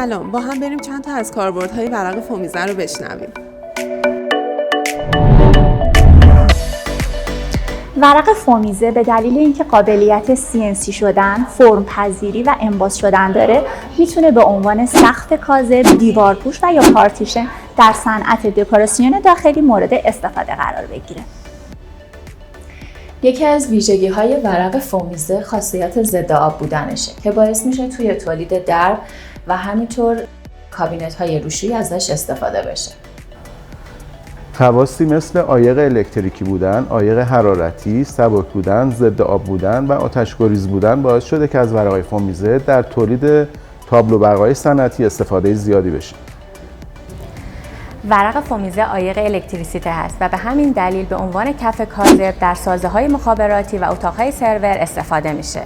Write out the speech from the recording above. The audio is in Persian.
سلام، با هم بریم چند تا از کاربردهای ورق فومیزه رو بشنویم. ورق فومیزه به دلیل اینکه قابلیت CNC شدن، فرم پذیری و انباز شدن داره، میتونه به عنوان سقف کاذب، دیوارپوش و یا پارتیشن در صنعت دکوراسیون داخلی مورد استفاده قرار بگیره. یکی از ویژگی‌های ورق فومیزه خاصیت ضد آب بودنشه که باعث میشه توی تولید درب و همینطور کابینت‌های روشویی ازش استفاده بشه. خواصی مثل عایق الکتریکی بودن، عایق حرارتی، سبک بودن، ضد آب بودن و آتش‌گریز بودن باعث شده که از ورق‌های فومیزه در تولید تابلو برق‌های صنعتی استفاده زیادی بشه. ورق فومیزه عایق الکتریسیته هست و به همین دلیل به عنوان کف کاذب در سازه‌های مخابراتی و اتاق‌های سرور استفاده میشه.